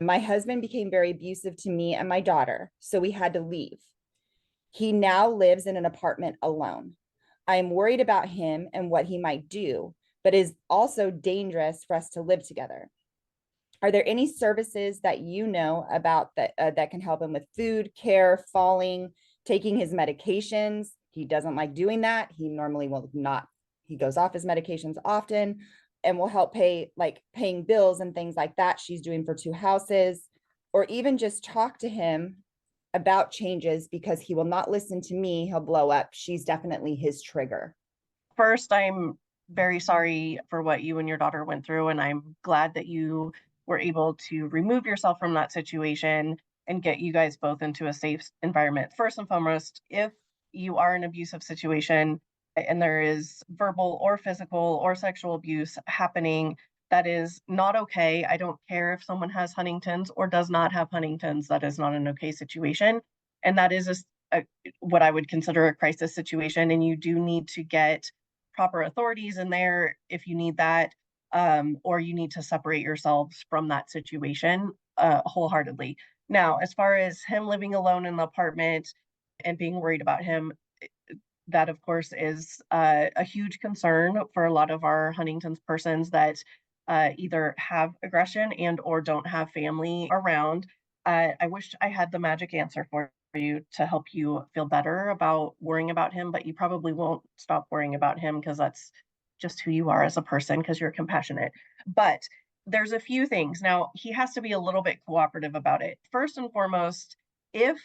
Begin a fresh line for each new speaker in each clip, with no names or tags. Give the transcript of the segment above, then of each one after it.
My husband became very abusive to me and my daughter, so we had to leave. He now lives in an apartment alone. I am worried about him and what he might do, but is also dangerous for us to live together. Are there any services that you know about that can help him with food, care, falling, taking his medications? He doesn't like doing that. He normally will not. He goes off his medications often and will help pay, like paying bills and things like that. She's doing for two houses, or even just talk to him about changes because he will not listen to me. He'll blow up. She's definitely his trigger.
First, I'm very sorry for what you and your daughter went through, and I'm glad that you were able to remove yourself from that situation and get you guys both into a safe environment. First and foremost, if you are in an abusive situation and there is verbal or physical or sexual abuse happening, that is not okay. I don't care if someone has Huntington's or does not have Huntington's. That is not an okay situation. And that is what I would consider a crisis situation. And you do need to get proper authorities in there if you need that, or you need to separate yourselves from that situation wholeheartedly. Now, as far as him living alone in the apartment and being worried about him, that of course is a huge concern for a lot of our Huntington's persons that either have aggression and or don't have family around. I wish I had the magic answer for you to help you feel better about worrying about him, but you probably won't stop worrying about him because that's just who you are as a person because you're compassionate. But there's a few things. Now, he has to be a little bit cooperative about it. First and foremost, if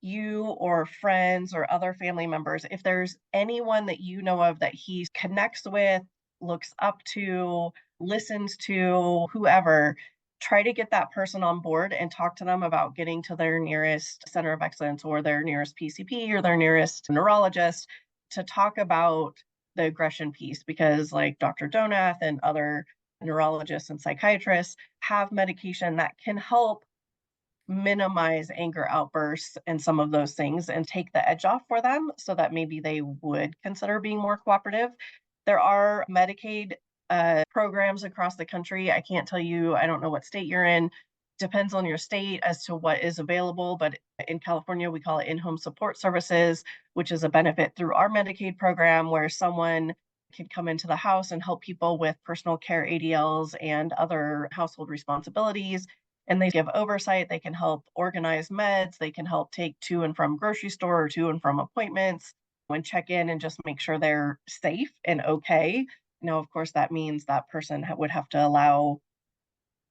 you or friends or other family members, if there's anyone that you know of that he connects with, looks up to, listens to, whoever, try to get that person on board and talk to them about getting to their nearest center of excellence or their nearest PCP or their nearest neurologist to talk about the aggression piece because like Dr. Donath and other neurologists and psychiatrists have medication that can help minimize anger outbursts and some of those things and take the edge off for them so that maybe they would consider being more cooperative. There are Medicaid programs across the country. I can't tell you, I don't know what state you're in. Depends on your state as to what is available. But in California, we call it in-home support services, which is a benefit through our Medicaid program where someone can come into the house and help people with personal care ADLs and other household responsibilities. And they give oversight. They can help organize meds. They can help take to and from grocery store or to and from appointments and check in and just make sure they're safe and okay. Now, of course, that means that person would have to allow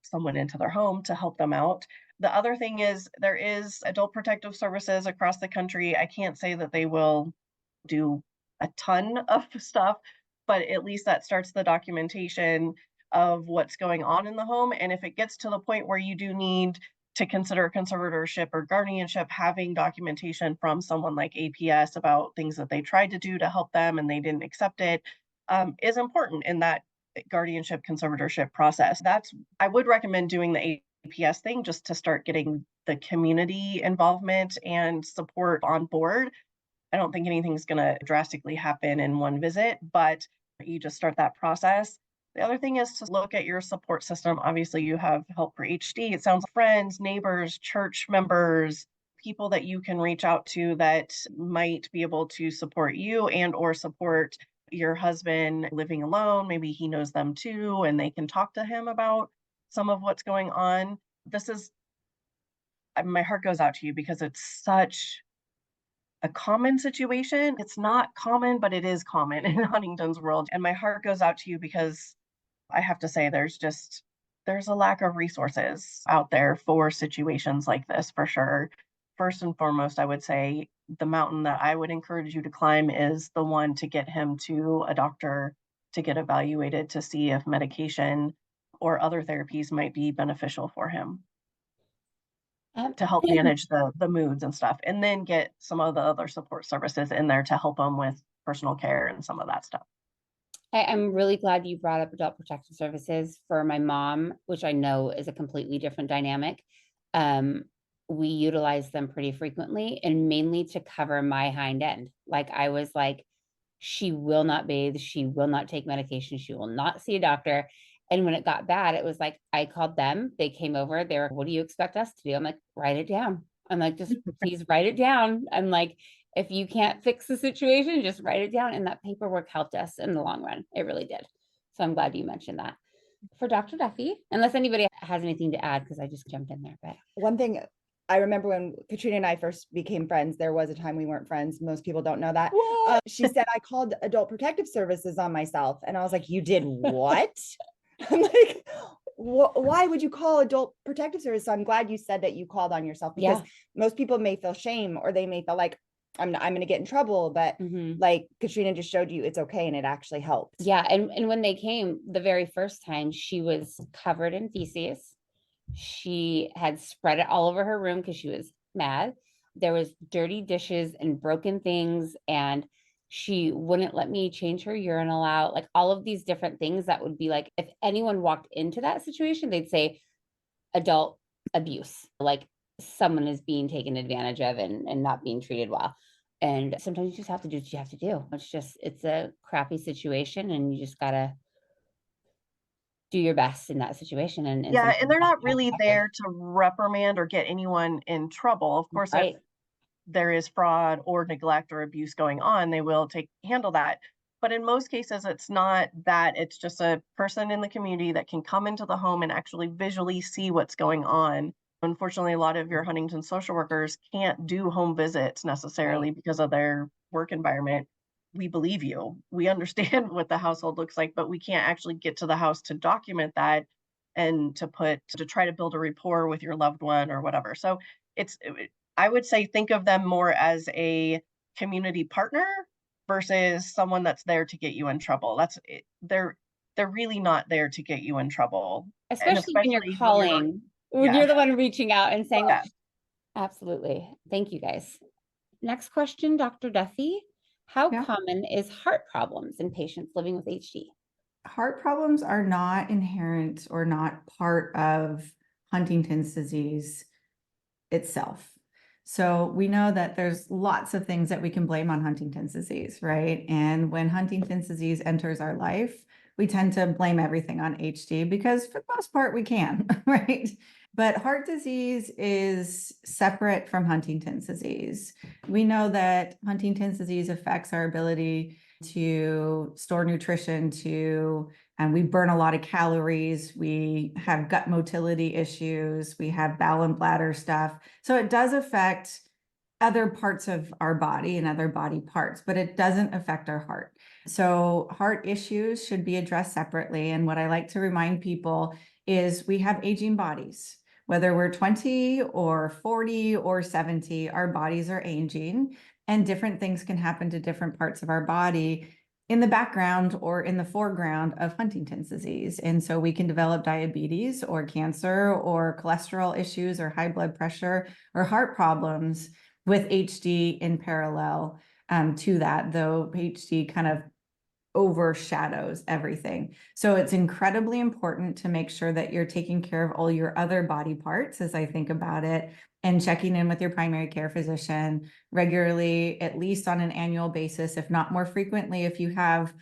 someone into their home to help them out. The other thing is there is adult protective services across the country. I can't say that they will do a ton of stuff, but at least that starts the documentation of what's going on in the home. And if it gets to the point where you do need to consider conservatorship or guardianship, having documentation from someone like APS about things that they tried to do to help them and they didn't accept it is important in that guardianship conservatorship process. I would recommend doing the APS thing just to start getting the community involvement and support on board. I don't think anything's going to drastically happen in one visit, but you just start that process. The other thing is to look at your support system. Obviously, you have Help for HD. It sounds like friends, neighbors, church members, people that you can reach out to that might be able to support you and or support your husband living alone. Maybe he knows them too, and they can talk to him about some of what's going on. My heart goes out to you because it's such a common situation. It's not common, but it is common in Huntington's world. And my heart goes out to you because I have to say there's a lack of resources out there for situations like this for sure. First and foremost, I would say the mountain that I would encourage you to climb is the one to get him to a doctor to get evaluated to see if medication or other therapies might be beneficial for him to help manage the moods and stuff, and then get some of the other support services in there to help him with personal care and some of that stuff.
I'm really glad you brought up adult protective services for my mom, which I know is a completely different dynamic. We utilize them pretty frequently and mainly to cover my hind end. Like I was like, she will not bathe, she will not take medication, she will not see a doctor. And when it got bad, it was like, I called them, they came over, they were, what do you expect us to do? I'm like, write it down. I'm like, just please write it down. I'm like, if you can't fix the situation, just write it down. And that paperwork helped us in the long run. It really did. So I'm glad you mentioned that. For Dr. Duffy, unless anybody has anything to add, because I just jumped in there. But
one thing I remember when Katrina and I first became friends, there was a time we weren't friends. Most people don't know that. She said, I called Adult Protective Services on myself. And I was like, you did what? I'm like, why would you call Adult Protective Service? So I'm glad you said that you called on yourself, because most people may feel shame, or they may feel like I'm going to get in trouble, but like Katrina just showed you, it's okay. And it actually helped.
Yeah. And when they came the very first time, she was covered in feces. She had spread it all over her room because she was mad. There was dirty dishes and broken things, and she wouldn't let me change her urinal out. Like all of these different things that would be like, if anyone walked into that situation, they'd say adult abuse, like someone is being taken advantage of and not being treated well. And sometimes you just have to do what you have to do. It's a crappy situation, and you just gotta do your best in that situation. And
Yeah, and they're not really there to reprimand or get anyone in trouble. Of course, if there is fraud or neglect or abuse going on, they will handle that. But in most cases, it's not that. It's just a person in the community that can come into the home and actually visually see what's going on. Unfortunately, a lot of your Huntington social workers can't do home visits necessarily because of their work environment. We believe you. We understand what the household looks like, but we can't actually get to the house to document that and to try to build a rapport with your loved one or whatever. So I would say think of them more as a community partner versus someone that's there to get you in trouble. They're really not there to get you in trouble.
Especially when you're calling, when you're the one reaching out and saying, absolutely. Thank you guys. Next question, Dr. Duffy. How common is heart problems in patients living with HD?
Heart problems are not inherent or not part of Huntington's disease itself. So we know that there's lots of things that we can blame on Huntington's disease, right? And when Huntington's disease enters our life, we tend to blame everything on HD because for the most part we can, right? But heart disease is separate from Huntington's disease. We know that Huntington's disease affects our ability to store nutrition, and we burn a lot of calories. We have gut motility issues. We have bowel and bladder stuff. So it does affect other parts of our body and other body parts, but it doesn't affect our heart. So heart issues should be addressed separately. And what I like to remind people is we have aging bodies. Whether we're 20 or 40 or 70, our bodies are aging, and different things can happen to different parts of our body in the background or in the foreground of Huntington's disease. And so we can develop diabetes or cancer or cholesterol issues or high blood pressure or heart problems with HD in parallel to that, though HD kind of overshadows everything. So it's incredibly important to make sure that you're taking care of all your other body parts, as I think about it, and checking in with your primary care physician regularly, at least on an annual basis, if not more frequently, if you have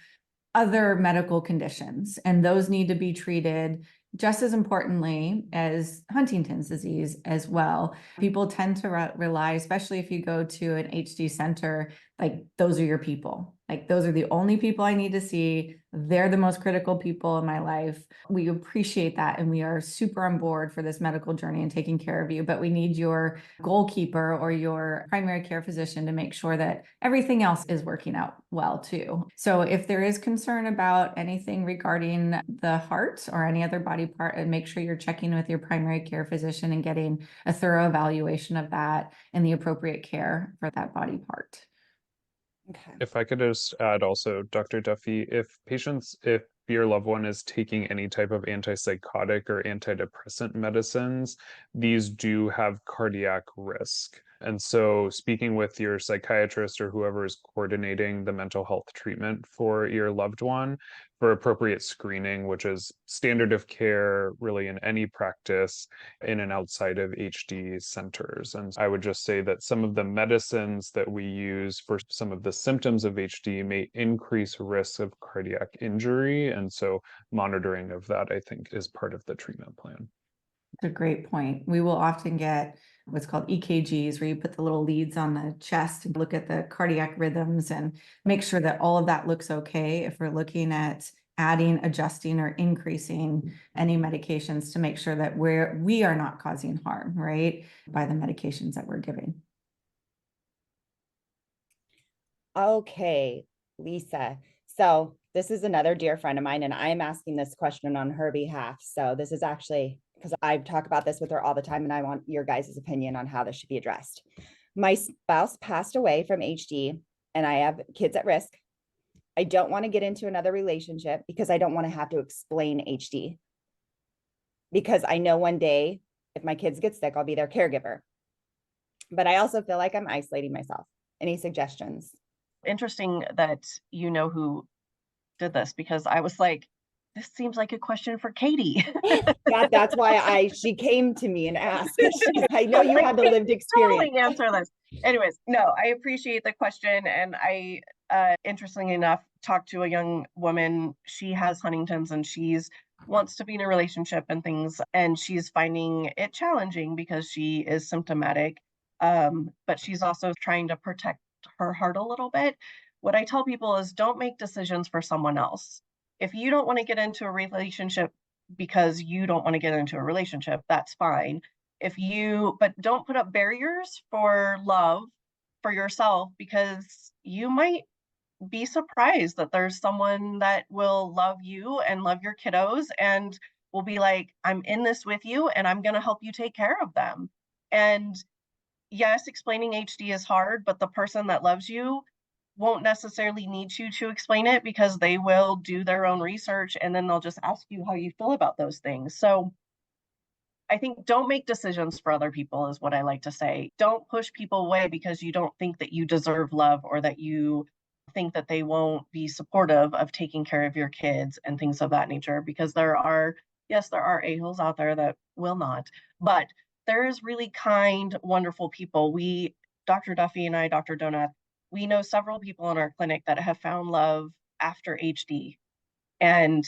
other medical conditions, and those need to be treated just as importantly as Huntington's disease as well. People tend to rely, especially if you go to an HD center, like those are your people. Like those are the only people I need to see. They're the most critical people in my life. We appreciate that. And we are super on board for this medical journey and taking care of you. But we need your goalkeeper or your primary care physician to make sure that everything else is working out well too. So if there is concern about anything regarding the heart or any other body part, and make sure you're checking with your primary care physician and getting a thorough evaluation of that and the appropriate care for that body part.
Okay.
If I could just add also, Dr. Duffy, if your loved one is taking any type of antipsychotic or antidepressant medicines, these do have cardiac risk. And so speaking with your psychiatrist or whoever is coordinating the mental health treatment for your loved one for appropriate screening, which is standard of care really in any practice in and outside of HD centers. And I would just say that some of the medicines that we use for some of the symptoms of HD may increase risk of cardiac injury. And so monitoring of that, I think, is part of the treatment plan.
That's a great point. We will often get what's called EKGs, where you put the little leads on the chest and look at the cardiac rhythms and make sure that all of that looks okay if we're looking at adding, adjusting, or increasing any medications to make sure that we are not causing harm, right, by the medications that we're giving.
Okay, Lisa. So this is another dear friend of mine, and I am asking this question on her behalf. So this is actually because I talk about this with her all the time, and I want your guys' opinion on how this should be addressed. My spouse passed away from HD, and I have kids at risk. I don't want to get into another relationship because I don't want to have to explain HD. Because I know one day, if my kids get sick, I'll be their caregiver. But I also feel like I'm isolating myself. Any suggestions?
Interesting that you know who did this, because I was like, this seems like a question for Katie.
That's why she came to me and asked. I know you had the lived experience.
Totally answer this. Anyways, no, I appreciate the question. And I, interestingly enough, talked to a young woman. She has Huntington's and she's wants to be in a relationship and things. And she's finding it challenging because she is symptomatic. But she's also trying to protect her heart a little bit. What I tell people is don't make decisions for someone else. If you don't want to get into a relationship because you don't want to get into a relationship, that's fine. But don't put up barriers for love for yourself, because you might be surprised that there's someone that will love you and love your kiddos and will be like, I'm in this with you and I'm going to help you take care of them. And yes, explaining HD is hard, but the person that loves you won't necessarily need you to explain it, because they will do their own research and then they'll just ask you how you feel about those things. So I think don't make decisions for other people is what I like to say. Don't push people away because you don't think that you deserve love, or that you think that they won't be supportive of taking care of your kids and things of that nature, because there are a-holes out there that will not, but there is really kind, wonderful people. Dr. Duffy and I, Dr. Donath, we know several people in our clinic that have found love after HD, and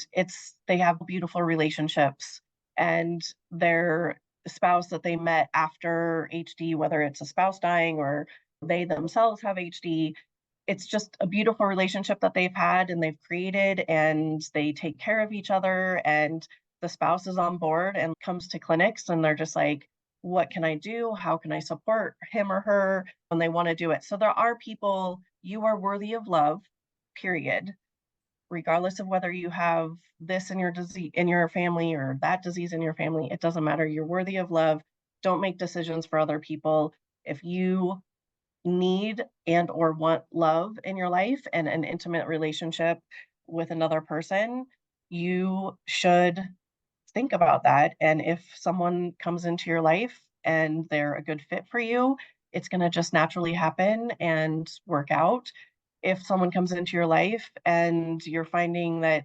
they have beautiful relationships, and their spouse that they met after HD, whether it's a spouse dying or they themselves have HD, it's just a beautiful relationship that they've had and they've created, and they take care of each other, and the spouse is on board and comes to clinics and they're just like, what can I do? How can I support him or her when they want to do it? So there are people, you are worthy of love, period. Regardless of whether you have this in your disease in your family or that disease in your family, it doesn't matter. You're worthy of love. Don't make decisions for other people. If you need and or want love in your life and an intimate relationship with another person, you should think about that. And if someone comes into your life and they're a good fit for you, it's going to just naturally happen and work out. If someone comes into your life and you're finding that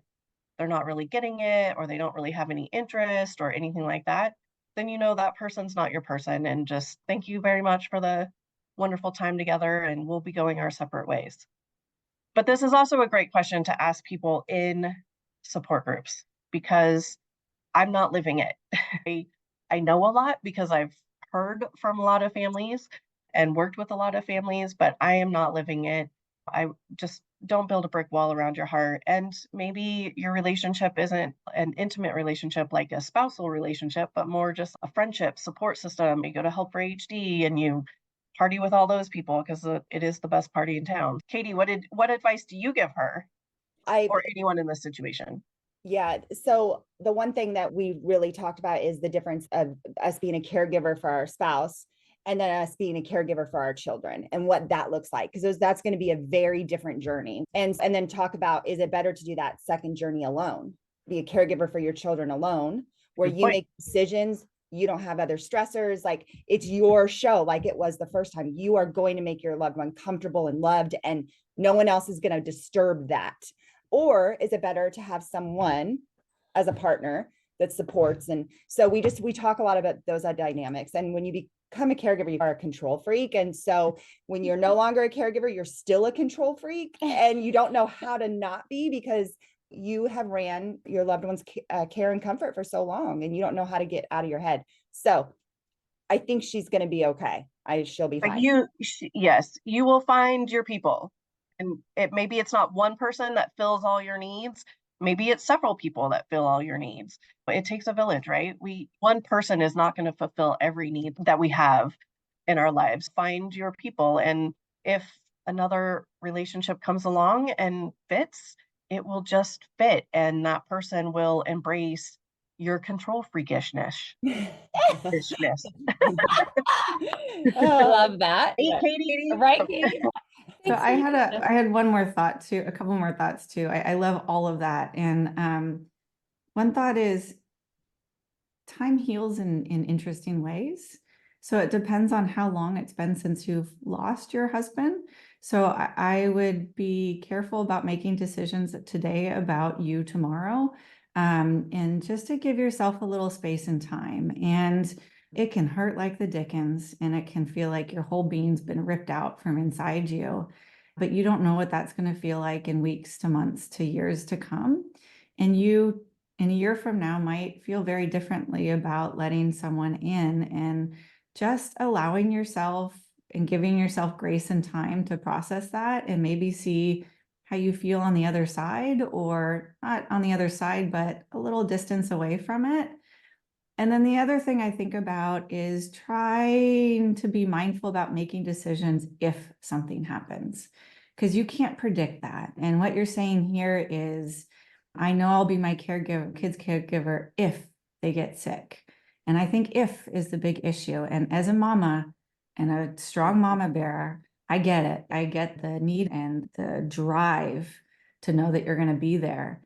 they're not really getting it, or they don't really have any interest or anything like that, then you know that person's not your person. And just thank you very much for the wonderful time together, and we'll be going our separate ways. But this is also a great question to ask people in support groups, because I'm not living it. I know a lot because I've heard from a lot of families and worked with a lot of families, but I am not living it. I just don't build a brick wall around your heart. And maybe your relationship isn't an intimate relationship like a spousal relationship, but more just a friendship support system. You go to Help for HD and you party with all those people because it is the best party in town. Katie, what advice do you give her or anyone in this situation?
Yeah. So the one thing that we really talked about is the difference of us being a caregiver for our spouse and then us being a caregiver for our children and what that looks like. Because that's going to be a very different journey. And then talk about, is it better to do that second journey alone? Be a caregiver for your children alone, where you make decisions, you don't have other stressors. Like it's your show, like it was the first time. You are going to make your loved one comfortable and loved, and no one else is going to disturb that. Or is it better to have someone as a partner that supports? And so we talk a lot about those dynamics. And when you become a caregiver, you are a control freak. And so when you're no longer a caregiver, you're still a control freak, and you don't know how to not be, because you have ran your loved one's care and comfort for so long, and you don't know how to get out of your head. So I think she's going to be okay. She'll be
But
fine.
yes, you will find your people. And maybe it's not one person that fills all your needs. Maybe it's several people that fill all your needs. But it takes a village, right? One person is not going to fulfill every need that we have in our lives. Find your people. And if another relationship comes along and fits, it will just fit. And that person will embrace your control freakishness. Freakishness.
I love that.
Hey, Katie.
Right, Katie?
So
Thanks,
I had one more thought too, a couple more thoughts too. I love all of that. And one thought is time heals in interesting ways. So it depends on how long it's been since you've lost your husband. So I would be careful about making decisions today about you tomorrow. And just to give yourself a little space and time. And it can hurt like the dickens, and it can feel like your whole being's been ripped out from inside you. But you don't know what that's going to feel like in weeks to months to years to come. And you, in a year from now, might feel very differently about letting someone in, and just allowing yourself and giving yourself grace and time to process that, and maybe see how you feel on the other side, or not on the other side, but a little distance away from it. And then the other thing I think about is trying to be mindful about making decisions if something happens, because you can't predict that. And what you're saying here is, I know I'll be my kid's caregiver if they get sick. And I think if is the big issue. And as a mama and a strong mama bear, I get it. I get the need and the drive to know that you're going to be there.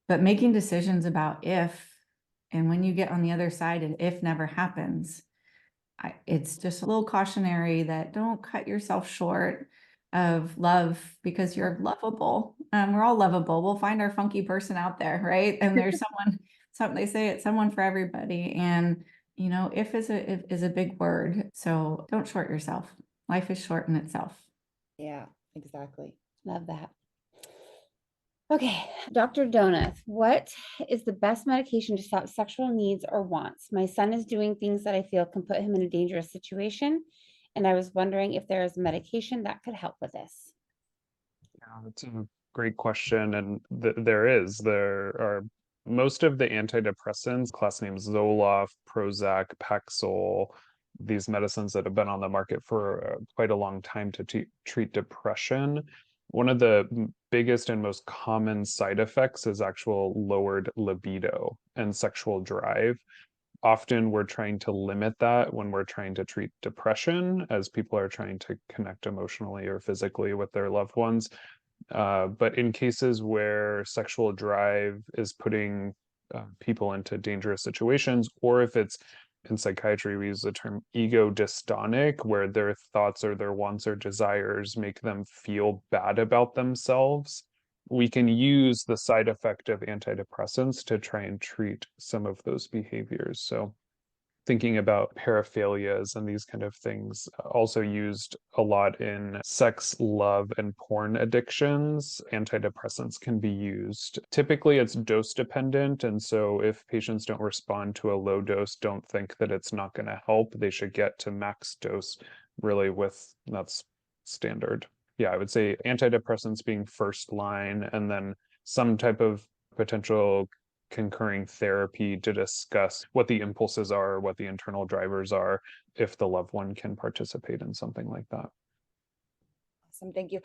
But making decisions about if, and when you get on the other side and if never happens, it's just a little cautionary that don't cut yourself short of love, because you're lovable. We're all lovable. We'll find our funky person out there, right? And there's something they say it's someone for everybody. And if is a big word. So don't short yourself. Life is short in itself.
Yeah, exactly.
Love that. Okay, Dr. Donath, what is the best medication to stop sexual needs or wants? My son is doing things that I feel can put him in a dangerous situation, and I was wondering if there is medication that could help with this.
Yeah, that's a great question. And there are most of the antidepressants, class names Zoloft, Prozac, Paxil, these medicines that have been on the market for quite a long time to treat depression. One of the biggest and most common side effects is actual lowered libido and sexual drive. Often we're trying to limit that when we're trying to treat depression, as people are trying to connect emotionally or physically with their loved ones. But in cases where sexual drive is putting people into dangerous situations, or if it's in psychiatry, we use the term ego dystonic, where their thoughts or their wants or desires make them feel bad about themselves, we can use the side effect of antidepressants to try and treat some of those behaviors. So thinking about paraphilias and these kind of things, also used a lot in sex, love, and porn addictions. Antidepressants can be used. Typically, it's dose dependent. And so if patients don't respond to a low dose, don't think that it's not going to help. They should get to max dose really that's standard. Yeah, I would say antidepressants being first line, and then some type of potential concurring therapy to discuss what the impulses are, what the internal drivers are, if the loved one can participate in something like that.
Awesome. Thank you.